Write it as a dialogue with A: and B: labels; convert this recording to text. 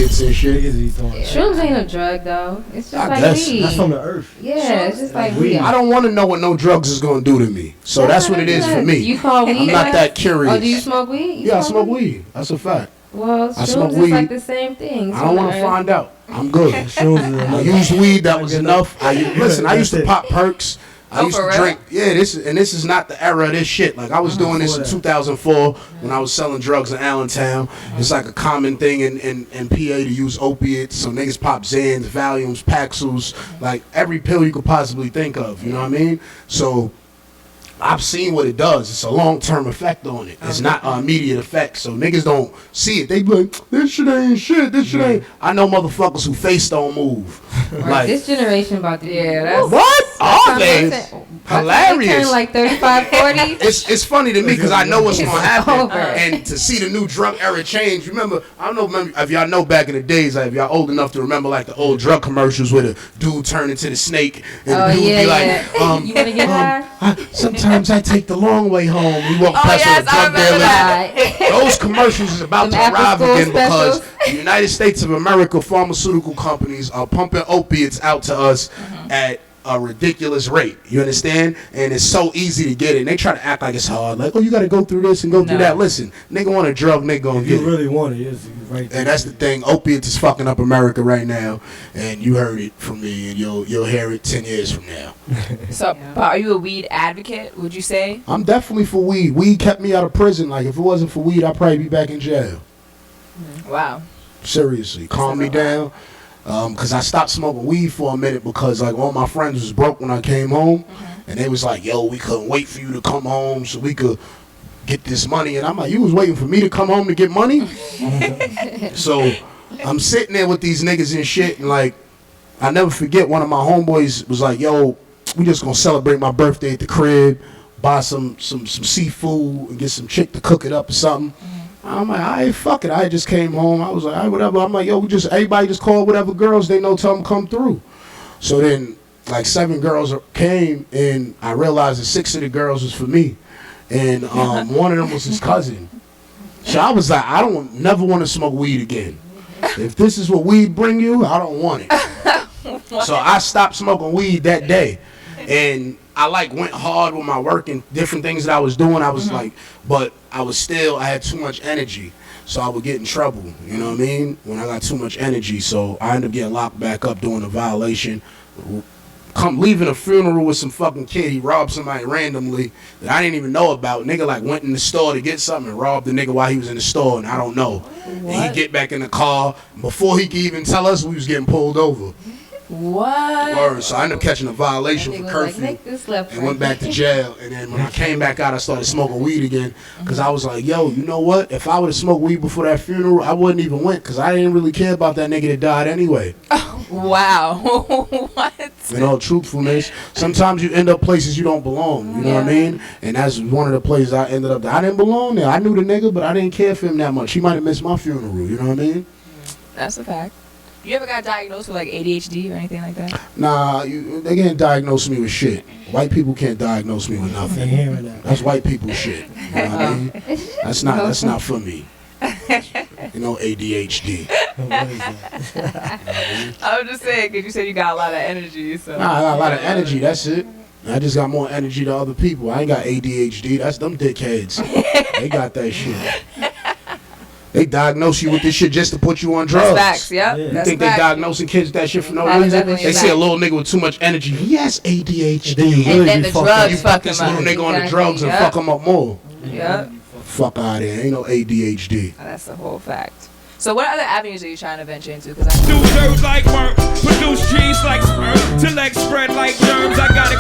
A: opiates and shit.
B: Shrooms ain't a drug though. It's just
A: I
B: like
A: guess.
B: weed.
C: That's from the earth.
B: Yeah, it's just like weed.
A: I don't want to know what no drugs is gonna do to me. So that's what it is for me.
B: You call weed?
A: I'm not that curious.
B: Oh, do you smoke weed?
A: Yeah, I smoke weed. That's a fact.
B: Well,
A: I smoke
B: shrooms
A: weed.
B: is like the same thing.
A: I don't want to find out. I'm good. I used weed. That was enough. Listen, I used to pop perks. I used to drink. Yeah, this is not the era of this shit. Like I was doing this in 2004 when I was selling drugs in Allentown. It's like a common thing in PA to use opiates. So niggas pop Xans, Valiums, Paxils, like every pill you could possibly think of. You know what I mean? So I've seen what it does. It's a long-term effect on it. It's not an immediate effect. So niggas don't see it. They be like, this shit ain't shit. This shit ain't. I know motherfuckers who face don't move. Like
B: this generation about to
D: that's
A: what are they? Hilarious.
B: Turn like 35, 40.
A: It's funny to me because I know what's gonna happen,
B: over.
A: and to see the new drug era change. Remember, I don't know if y'all know back in the days, like if y'all old enough to remember like the old drug commercials where the dude turned into the snake and the dude be like,
B: you wanna get high?
A: Sometimes I take the long way home. We walk past
D: yes,
A: a drug dealer. Those commercials is about to arrive again because the United States of America pharmaceutical companies are pumping opiates out to us at a ridiculous rate. You understand? And it's so easy to get it. And they try to act like it's hard. Like, oh, you got to go through this and go through that. Listen, nigga want a drug, nigga gonna get it.
C: You really want it, it's right there.
A: And that's the thing. Opiates is fucking up America right now. And you heard it from me, and you'll hear it 10 years from now.
D: So, are you a weed advocate, would you say?
A: I'm definitely for weed. Weed kept me out of prison. Like, if it wasn't for weed, I'd probably be back in jail.
D: Wow.
A: Seriously. Calm me down. Because I stopped smoking weed for a minute because like all my friends was broke when I came home, and they was like, yo, we couldn't wait for you to come home so we could get this money. And I'm like, you was waiting for me to come home to get money? So I'm sitting there with these niggas and shit, and like I never forget, one of my homeboys was like, yo, we just gonna celebrate my birthday at the crib, buy some seafood and get some chick to cook it up or something. I'm like, all right, fuck it. I just came home. I was like, all right, whatever. I'm like, yo, everybody just call whatever girls they know, tell them come through. So then, like 7 girls came, and I realized that 6 of the girls was for me, and one of them was his cousin. So I was like, I never want to smoke weed again. If this is what weed bring you, I don't want it. So I stopped smoking weed that day, and I like went hard with my work and different things that I was doing. I was like, but I had too much energy, so I would get in trouble. You know what I mean? When I got too much energy, so I ended up getting locked back up doing a violation. Leaving a funeral with some fucking kid. He robbed somebody randomly that I didn't even know about. Nigga like went in the store to get something and robbed the nigga while he was in the store, and I don't know. And he get back in the car before he could even tell us we was getting pulled over.
D: What?
A: Word. So I ended up catching a violation for curfew and went back to jail. And then when I came back out, I started smoking weed again because I was like, yo, you know what? If I would have smoked weed before that funeral, I wouldn't even went because I didn't really care about that nigga that died anyway.
D: Oh, wow. What?
A: In all truthfulness, sometimes you end up places you don't belong. You know what I mean? And that's one of the places I ended up. I didn't belong there. I knew the nigga, but I didn't care for him that much. He might have missed my funeral. You know what I mean?
D: That's a fact. You ever got diagnosed with like ADHD or anything like that?
A: Nah, they can't diagnose me with shit. White people can't diagnose me with nothing. That's white people shit. You know what I mean? That's not for me. You know, ADHD.
D: I was just saying, because you said you got a lot of energy. So.
A: Nah, I got a lot of energy. That's it. I just got more energy than other people. I ain't got ADHD. That's them dickheads. They got that shit. They diagnose you with this shit just to put you on drugs.
D: That's facts, yep.
A: You
D: That's
A: think
D: they
A: diagnosing kids with that shit for no reason? They see a little nigga with too much energy. He has ADHD.
D: And then the drugs
A: you
D: fuck
A: put this
D: him up.
A: little nigga on the drugs and fuck him up more.
D: Yep.
A: Fuck out of here. Ain't no ADHD.
D: That's the whole fact. So what other avenues are you trying to venture into? Cause
E: do dirt like work, produce cheese like sperm, till legs spread like germs. I got